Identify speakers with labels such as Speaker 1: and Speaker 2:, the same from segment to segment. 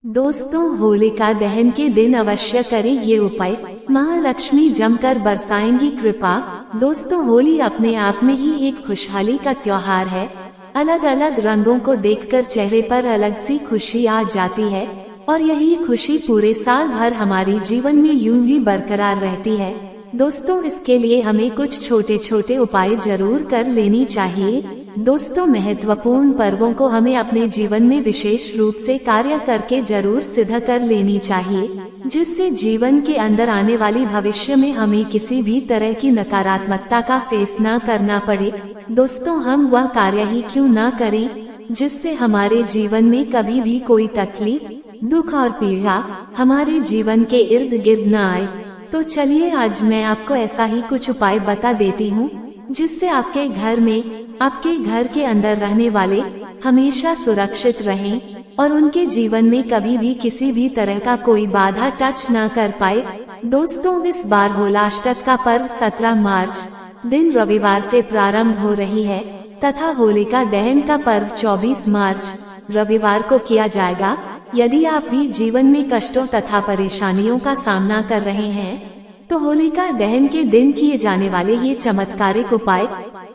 Speaker 1: दोस्तों, होलिका दहन के दिन अवश्य करें ये उपाय। महालक्ष्मी जमकर बरसाएंगी कृपा। दोस्तों, होली अपने आप में ही एक खुशहाली का त्योहार है। अलग अलग रंगों को देखकर चेहरे पर अलग सी खुशी आ जाती है और यही खुशी पूरे साल भर हमारी जीवन में यूं ही बरकरार रहती है। दोस्तों, इसके लिए हमें कुछ छोटे छोटे उपाय जरूर कर लेनी चाहिए। दोस्तों, महत्वपूर्ण पर्वों को हमें अपने जीवन में विशेष रूप से कार्य करके जरूर सिद्ध कर लेनी चाहिए, जिससे जीवन के अंदर आने वाली भविष्य में हमें किसी भी तरह की नकारात्मकता का फेस न करना पड़े। दोस्तों, हम वह कार्य ही क्यों न करें जिससे हमारे जीवन में कभी भी कोई तकलीफ, दुख और पीड़ा हमारे जीवन के इर्द गिर्द न आए। तो चलिए, आज मैं आपको ऐसा ही कुछ उपाय बता देती हूँ जिससे आपके घर में, आपके घर के अंदर रहने वाले हमेशा सुरक्षित रहें और उनके जीवन में कभी भी किसी भी तरह का कोई बाधा टच न कर पाए। दोस्तों, इस बार होलाष्टक का पर्व 17 मार्च दिन रविवार से प्रारंभ हो रही है तथा होलिका दहन का पर्व 24 मार्च रविवार को किया जाएगा। यदि आप भी जीवन में कष्टों तथा परेशानियों का सामना कर रहे हैं तो होलिका दहन के दिन किए जाने वाले ये चमत्कारिक उपाय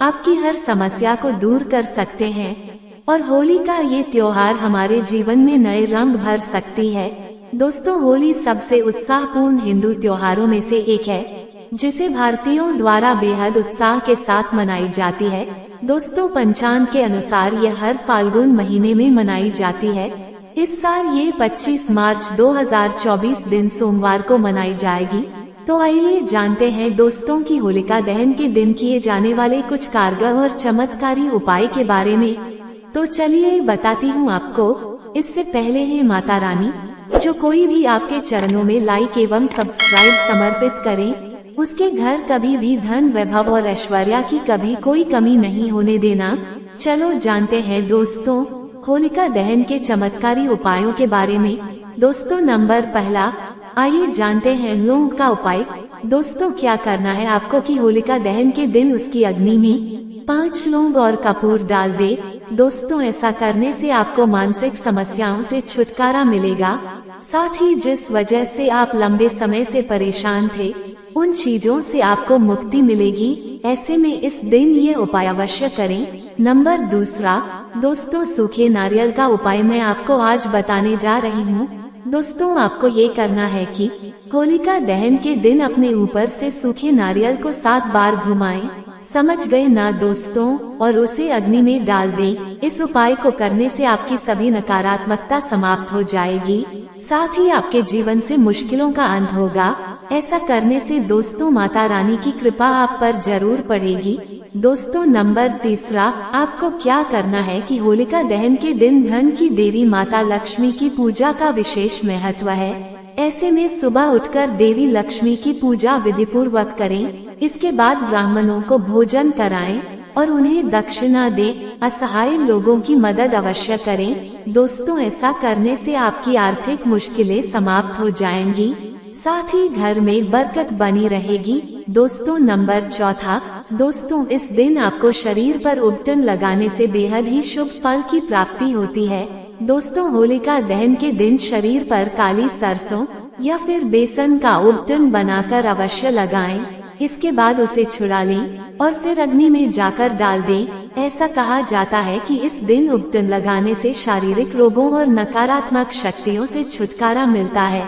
Speaker 1: आपकी हर समस्या को दूर कर सकते हैं और होली का ये त्योहार हमारे जीवन में नए रंग भर सकती है। दोस्तों, होली सबसे उत्साहपूर्ण हिंदू त्योहारों में से एक है जिसे भारतीयों द्वारा बेहद उत्साह के साथ मनाई जाती है। दोस्तों, पंचांग के अनुसार यह हर फाल्गुन महीने में मनाई जाती है। इस साल ये 25 मार्च 2024 दिन सोमवार को मनाई जाएगी। तो आइए जानते हैं दोस्तों की होलिका दहन के दिन किए जाने वाले कुछ कारगर और चमत्कारी उपाय के बारे में। तो चलिए बताती हूँ आपको। इससे पहले ही माता रानी, जो कोई भी आपके चरणों में लाइक एवं सब्सक्राइब समर्पित करें, उसके घर कभी भी धन, वैभव और ऐश्वर्य की कभी कोई कमी नहीं होने देना। चलो जानते हैं दोस्तों होलिका दहन के चमत्कारी उपायों के बारे में। दोस्तों, नंबर पहला, आइए जानते हैं लौंग का उपाय। दोस्तों, क्या करना है आपको कि होलिका दहन के दिन उसकी अग्नि में 5 लौंग और कपूर डाल दे। दोस्तों, ऐसा करने से आपको मानसिक समस्याओं से छुटकारा मिलेगा, साथ ही जिस वजह से आप लंबे समय से परेशान थे उन चीजों से आपको मुक्ति मिलेगी। ऐसे में इस दिन ये उपाय अवश्य करें। नंबर दूसरा, दोस्तों, सूखे नारियल का उपाय मैं आपको आज बताने जा रही हूँ। दोस्तों, आपको ये करना है कि होलिका दहन के दिन अपने ऊपर से सूखे नारियल को 7 बार घुमाएं। समझ गए ना दोस्तों? और उसे अग्नि में डाल दें। इस उपाय को करने से आपकी सभी नकारात्मकता समाप्त हो जाएगी, साथ ही आपके जीवन से मुश्किलों का अंत होगा। ऐसा करने से दोस्तों माता रानी की कृपा आप पर जरूर पड़ेगी। दोस्तों, नंबर तीसरा, आपको क्या करना है कि होलिका दहन के दिन धन की देवी माता लक्ष्मी की पूजा का विशेष महत्व है। ऐसे में सुबह उठकर देवी लक्ष्मी की पूजा विधि पूर्वक करें। इसके बाद ब्राह्मणों को भोजन कराएं और उन्हें दक्षिणा दें। असहाय लोगों की मदद अवश्य करें। दोस्तों, ऐसा करने से आपकी आर्थिक मुश्किलें समाप्त हो जाएंगी, साथ ही घर में बरकत बनी रहेगी। दोस्तों, नंबर चौथा, दोस्तों, इस दिन आपको शरीर पर उबटन लगाने से बेहद ही शुभ फल की प्राप्ति होती है। दोस्तों, होलिका दहन के दिन शरीर पर काली सरसों या फिर बेसन का उबटन बनाकर अवश्य लगाएं। इसके बाद उसे छुड़ा लें और फिर अग्नि में जाकर डाल दें। ऐसा कहा जाता है कि इस दिन उबटन लगाने से शारीरिक रोगों और नकारात्मक शक्तियों से छुटकारा मिलता है।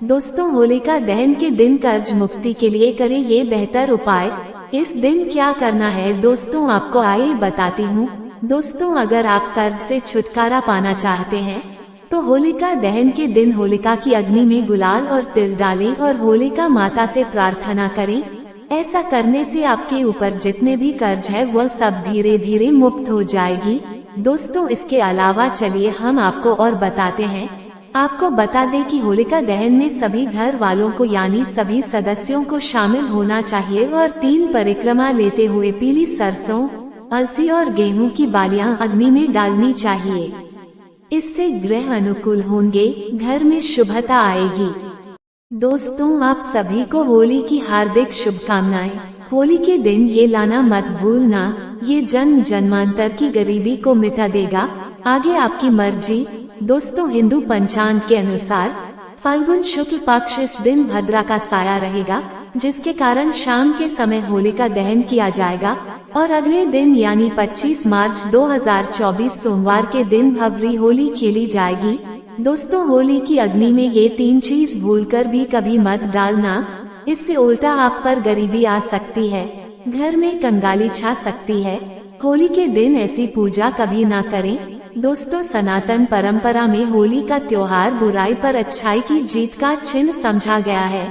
Speaker 1: दोस्तों, होलिका दहन के दिन कर्ज मुक्ति के लिए करें ये बेहतर उपाय। इस दिन क्या करना है दोस्तों, आपको आइए बताती हूँ। दोस्तों, अगर आप कर्ज से छुटकारा पाना चाहते हैं तो होलिका दहन के दिन होलिका की अग्नि में गुलाल और तिल डालें और होलिका माता से प्रार्थना करें। ऐसा करने से आपके ऊपर जितने भी कर्ज है वह सब धीरे धीरे मुक्त हो जाएगी। दोस्तों, इसके अलावा चलिए हम आपको और बताते हैं। आपको बता दें कि होलिका दहन में सभी घर वालों को यानी सभी सदस्यों को शामिल होना चाहिए और 3 परिक्रमा लेते हुए पीली सरसों, अलसी और गेहूं की बालियां अग्नि में डालनी चाहिए। इससे ग्रह अनुकूल होंगे, घर में शुभता आएगी। दोस्तों, आप सभी को होली की हार्दिक शुभकामनाएं। होली के दिन ये लाना मत भूलना, ये जन्म जन्मांतर की गरीबी को मिटा देगा। आगे आपकी मर्जी। दोस्तों, हिंदू पंचांग के अनुसार फाल्गुन शुक्ल पक्ष इस दिन भद्रा का साया रहेगा, जिसके कारण शाम के समय होलिका दहन किया जाएगा और अगले दिन यानी 25 मार्च 2024 सोमवार के दिन भव्य होली खेली जाएगी। दोस्तों, होली की अग्नि में ये 3 चीज भूलकर भी कभी मत डालना, इससे उल्टा आप पर गरीबी आ सकती है, घर में कंगाली छा सकती है। होली के दिन ऐसी पूजा कभी ना करें। दोस्तों, सनातन परंपरा में होली का त्योहार बुराई पर अच्छाई की जीत का चिन्ह समझा गया है।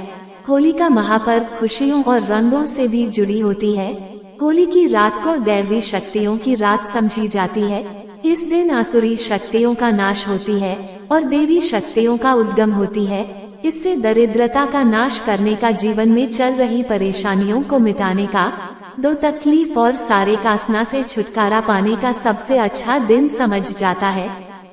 Speaker 1: होली का महापर्व खुशियों और रंगों से भी जुड़ी होती है। होली की रात को दैवी शक्तियों की रात समझी जाती है। इस दिन आसुरी शक्तियों का नाश होती है और देवी शक्तियों का उद्गम होती है। इससे दरिद्रता का नाश करने का, जीवन में चल रही परेशानियों को मिटाने का, दो तकलीफ और सारे कासना से छुटकारा पाने का सबसे अच्छा दिन समझ जाता है।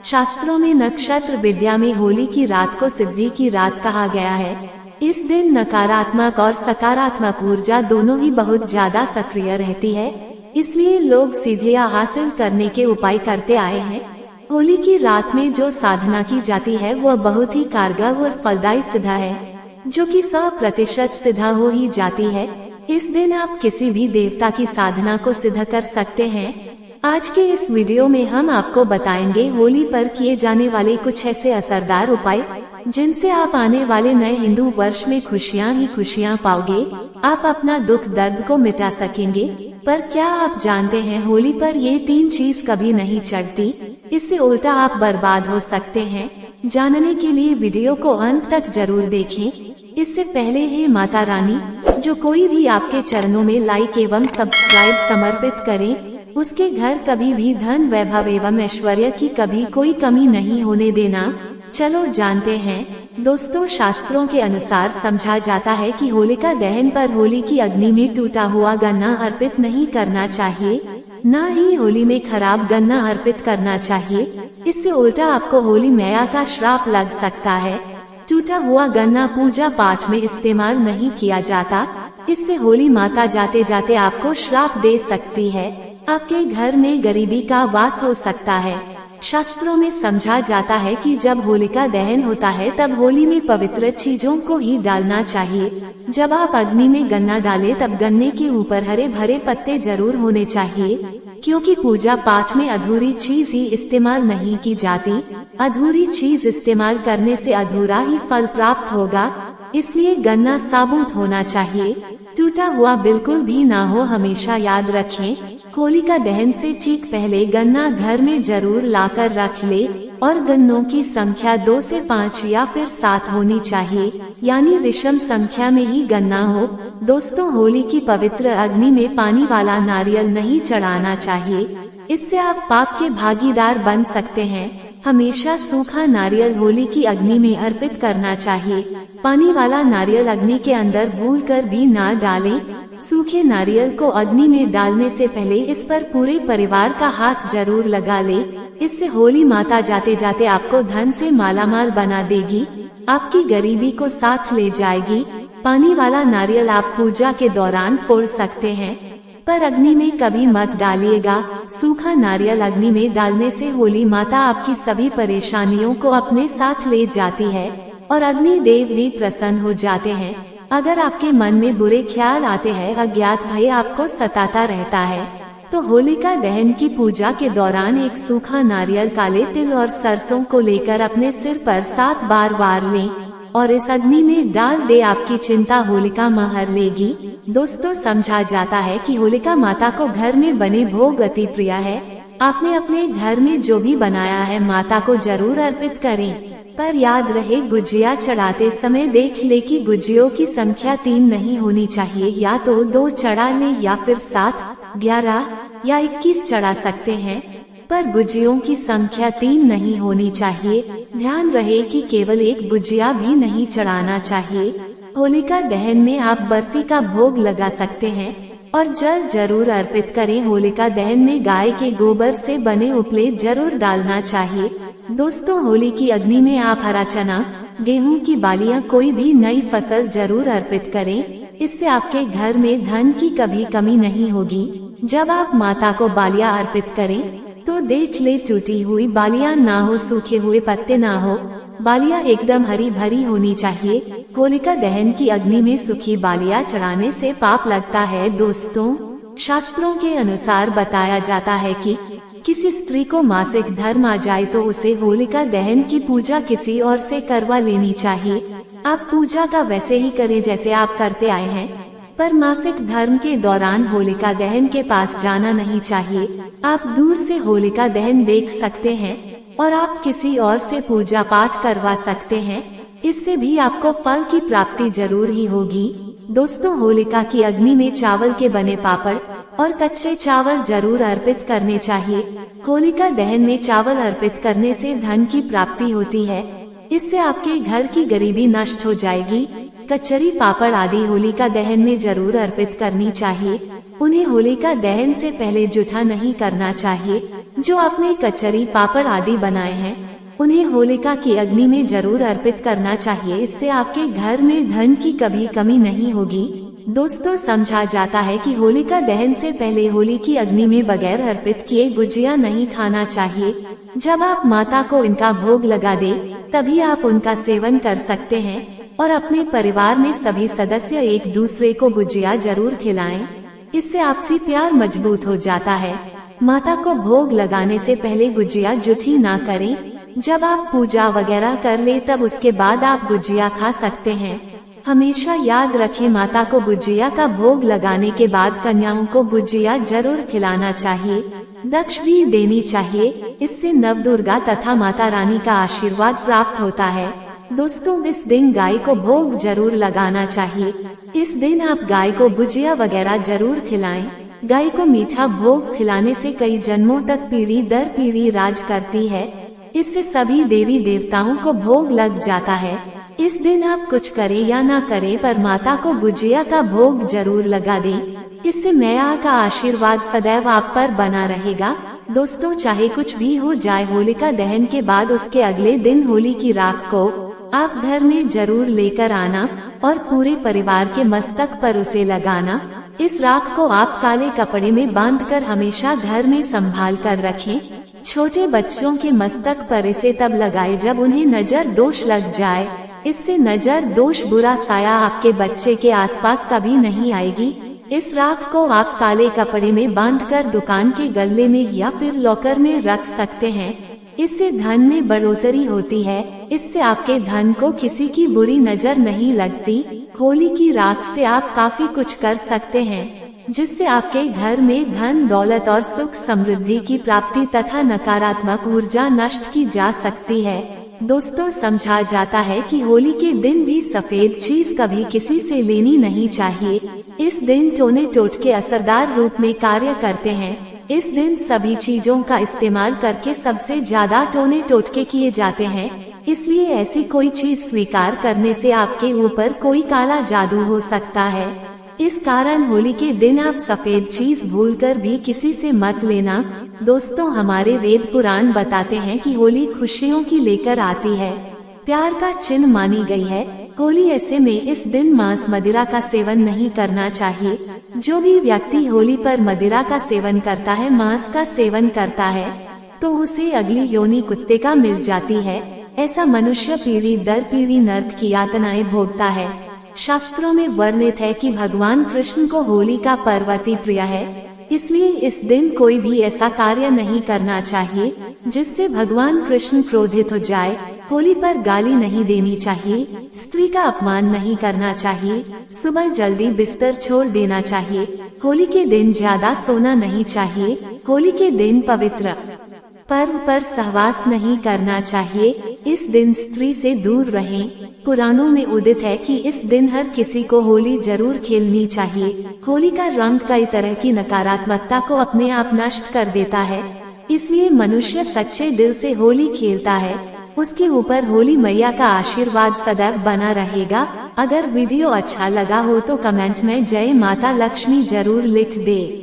Speaker 1: शास्त्रों में नक्षत्र विद्या में होली की रात को सिद्धि की रात कहा गया है। इस दिन नकारात्मक और सकारात्मक ऊर्जा दोनों ही बहुत ज्यादा सक्रिय रहती है, इसलिए लोग सीधे हासिल करने के उपाय करते आए हैं। होली की रात में जो साधना की जाती है वह बहुत ही कारगर और फलदायी सिद्धा है, जो कि 100% सिद्धा हो ही जाती है। इस दिन आप किसी भी देवता की साधना को सिद्ध कर सकते हैं। आज के इस वीडियो में हम आपको बताएंगे होली पर किए जाने वाले कुछ ऐसे असरदार उपाय, जिनसे आप आने वाले नए हिंदू वर्ष में खुशियां ही खुशियां पाओगे। आप अपना दुख दर्द को मिटा सकेंगे। पर क्या आप जानते हैं, होली पर ये 3 चीज कभी नहीं चढ़ती, इससे उल्टा आप बर्बाद हो सकते हैं। जानने के लिए वीडियो को अंत तक जरूर देखें। इससे पहले हे माता रानी, जो कोई भी आपके चरणों में लाइक एवं सब्सक्राइब समर्पित करे, उसके घर कभी भी धन वैभव एवं ऐश्वर्य की कभी कोई कमी नहीं होने देना। चलो जानते हैं। दोस्तों, शास्त्रों के अनुसार समझा जाता है कि होलिका दहन पर होली की अग्नि में टूटा हुआ गन्ना अर्पित नहीं करना चाहिए, न ही होली में खराब गन्ना अर्पित करना चाहिए। इससे उल्टा आपको होली मैया का श्राप लग सकता है। टूटा हुआ गन्ना पूजा पाठ में इस्तेमाल नहीं किया जाता, इससे होली माता जाते जाते आपको श्राप दे सकती है। आपके घर में गरीबी का वास हो सकता है। शास्त्रों में समझा जाता है कि जब होलिका दहन होता है तब होली में पवित्र चीजों को ही डालना चाहिए। जब आप अग्नि में गन्ना डालें तब गन्ने के ऊपर हरे भरे पत्ते जरूर होने चाहिए, क्योंकि पूजा पाठ में अधूरी चीज ही इस्तेमाल नहीं की जाती। अधूरी चीज इस्तेमाल करने से अधूरा ही फल प्राप्त होगा, इसलिए गन्ना साबुत होना चाहिए, टूटा हुआ बिल्कुल भी ना हो। हमेशा याद रखें, होलिका दहन से ठीक पहले गन्ना घर में जरूर लाकर रख ले और गन्नों की संख्या 2 से 5 या फिर 7 होनी चाहिए, यानी विषम संख्या में ही गन्ना हो। दोस्तों, होली की पवित्र अग्नि में पानी वाला नारियल नहीं चढ़ाना चाहिए, इससे आप पाप के भागीदार बन सकते हैं। हमेशा सूखा नारियल होली की अग्नि में अर्पित करना चाहिए। पानी वाला नारियल अग्नि के अंदर भूलकर भी ना डालें। सूखे नारियल को अग्नि में डालने से पहले इस पर पूरे परिवार का हाथ जरूर लगा ले। इससे होली माता जाते जाते आपको धन से मालामाल बना देगी, आपकी गरीबी को साथ ले जाएगी। पानी वाला नारियल आप पूजा के दौरान फोड़ सकते हैं, पर अग्नि में कभी मत डालिएगा। सूखा नारियल अग्नि में डालने से होली माता आपकी सभी परेशानियों को अपने साथ ले जाती है और अग्नि देव भी प्रसन्न हो जाते हैं। अगर आपके मन में बुरे ख्याल आते हैं, अज्ञात भय आपको सताता रहता है, तो होलिका दहन की पूजा के दौरान एक सूखा नारियल, काले तिल और सरसों को लेकर अपने सिर पर 7 बार वार लें और इस अग्नि में डाल दे। आपकी चिंता होलिका मां हर लेगी। दोस्तों, समझा जाता है कि होलिका माता को घर में बने भोग अति प्रिय है। आपने अपने घर में जो भी बनाया है माता को जरूर अर्पित करें, पर याद रहे गुजिया चढ़ाते समय देख ले कि गुजियों की संख्या 3 नहीं होनी चाहिए। या तो 2 चढ़ा ले या फिर 7, 11 या 21 चढ़ा सकते हैं, पर गुजियों की संख्या 3 नहीं होनी चाहिए। ध्यान रहे कि केवल एक गुजिया भी नहीं चढ़ाना चाहिए। होलिका दहन में आप बर्फी का भोग लगा सकते हैं और जल जरूर अर्पित करें। होलिका दहन में गाय के गोबर से बने उपले जरूर डालना चाहिए। दोस्तों, होली की अग्नि में आप हरा चना, गेहूं की बालियां, कोई भी नई फसल जरूर अर्पित करें। इससे आपके घर में धन की कभी कमी नहीं होगी। जब आप माता को बालियां अर्पित करें तो देख ले टूटी हुई बालियां ना हो, सूखे हुए पत्ते ना हो, बालियां एकदम हरी भरी होनी चाहिए। होलिका दहन की अग्नि में सूखी बालियां चढ़ाने से पाप लगता है। दोस्तों, शास्त्रों के अनुसार बताया जाता है कि किसी स्त्री को मासिक धर्म आ जाए तो उसे होलिका दहन की पूजा किसी और से करवा लेनी चाहिए। आप पूजा का वैसे ही करें जैसे आप करते आए हैं, पर मासिक धर्म के दौरान होलिका दहन के पास जाना नहीं चाहिए। आप दूर से होलिका दहन देख सकते हैं और आप किसी और से पूजा पाठ करवा सकते हैं। इससे भी आपको फल की प्राप्ति जरूर ही होगी। दोस्तों, होलिका की अग्नि में चावल के बने पापड़ और कच्चे चावल जरूर अर्पित करने चाहिए। होलिका दहन में चावल अर्पित करने से धन की प्राप्ति होती है। इससे आपके घर की गरीबी नष्ट हो जाएगी। कचरी पापड़ आदि होलिका दहन में जरूर अर्पित करनी चाहिए। उन्हें होलिका दहन से पहले जूठा नहीं करना चाहिए। जो आपने कचरी पापड़ आदि बनाए हैं उन्हें होलिका की अग्नि में जरूर अर्पित करना चाहिए। इससे आपके घर में धन की कभी कमी नहीं होगी। दोस्तों, समझा जाता है कि होलिका दहन से पहले होली की अग्नि में बगैर अर्पित किए गुजिया नहीं खाना चाहिए। जब आप माता को इनका भोग लगा दे तभी आप उनका सेवन कर सकते हैं और अपने परिवार में सभी सदस्य एक दूसरे को गुजिया जरूर खिलाएं। इससे आपसी प्यार मजबूत हो जाता है। माता को भोग लगाने से पहले गुजिया जूठी ना करें। जब आप पूजा वगैरह कर ले तब उसके बाद आप गुजिया खा सकते हैं। हमेशा याद रखें, माता को गुजिया का भोग लगाने के बाद कन्याओं को गुजिया जरूर खिलाना चाहिए। दक्ष भी देनी चाहिए। इससे नवदुर्गा तथा माता रानी का आशीर्वाद प्राप्त होता है। दोस्तों, इस दिन गाय को भोग जरूर लगाना चाहिए। इस दिन आप गाय को गुजिया वगैरह जरूर खिलाएं। गाय को मीठा भोग खिलाने से कई जन्मों तक पीढ़ी दर पीढ़ी राज करती है। इससे सभी देवी देवताओं को भोग लग जाता है। इस दिन आप कुछ करें या ना करें पर माता को गुजिया का भोग जरूर लगा दें। इससे मैया का आशीर्वाद सदैव आप पर बना रहेगा। दोस्तों, चाहे कुछ भी हो जाए, होलिका दहन के बाद उसके अगले दिन होली की राख को आप घर में जरूर लेकर आना और पूरे परिवार के मस्तक पर उसे लगाना। इस राख को आप काले कपड़े में बांधकर हमेशा घर में संभाल कर रखें। छोटे बच्चों के मस्तक पर इसे तब लगाए जब उन्हें नजर दोष लग जाए। इससे नजर दोष, बुरा साया आपके बच्चे के आसपास कभी नहीं आएगी। इस राख को आप काले कपड़े में बांधकर दुकान के गल्ले में या फिर लॉकर में रख सकते हैं। इससे धन में बढ़ोतरी होती है। इससे आपके धन को किसी की बुरी नजर नहीं लगती। होली की राख से आप काफी कुछ कर सकते हैं, जिससे आपके घर में धन, दौलत और सुख समृद्धि की प्राप्ति तथा नकारात्मक ऊर्जा नष्ट की जा सकती है। दोस्तों, समझा जाता है कि होली के दिन भी सफेद चीज कभी किसी से लेनी नहीं चाहिए। इस दिन टोने टोटके असरदार रूप में कार्य करते हैं। इस दिन सभी चीजों का इस्तेमाल करके सबसे ज्यादा टोने टोटके किए जाते हैं। इसलिए ऐसी कोई चीज स्वीकार करने से आपके ऊपर कोई काला जादू हो सकता है। इस कारण होली के दिन आप सफेद चीज भूलकर भी किसी से मत लेना। दोस्तों, हमारे वेद पुराण बताते हैं कि होली खुशियों की लेकर आती है, प्यार का चिन्ह मानी गई है। होली ऐसे में इस दिन मांस मदिरा का सेवन नहीं करना चाहिए। जो भी व्यक्ति होली पर मदिरा का सेवन करता है, मांस का सेवन करता है, तो उसे अगली योनि कुत्ते का मिल जाती है। ऐसा मनुष्य पीढ़ी दर पीढ़ी नर्क की यातनाएं भोगता है। शास्त्रों में वर्णित है कि भगवान कृष्ण को होली का पर्व अति प्रिय है। इसलिए इस दिन कोई भी ऐसा कार्य नहीं करना चाहिए जिससे भगवान कृष्ण क्रोधित हो जाए। होली पर गाली नहीं देनी चाहिए, स्त्री का अपमान नहीं करना चाहिए, सुबह जल्दी बिस्तर छोड़ देना चाहिए। होली के दिन ज्यादा सोना नहीं चाहिए। होली के दिन पवित्र पर्व पर सहवास नहीं करना चाहिए। इस दिन स्त्री से दूर रहें। पुराणों में उदित है कि इस दिन हर किसी को होली जरूर खेलनी चाहिए। होली का रंग कई तरह की नकारात्मकता को अपने आप नष्ट कर देता है। इसलिए मनुष्य सच्चे दिल से होली खेलता है, उसके ऊपर होली मैया का आशीर्वाद सदैव बना रहेगा। अगर वीडियो अच्छा लगा हो तो कमेंट में जय माता लक्ष्मी जरूर लिख दे।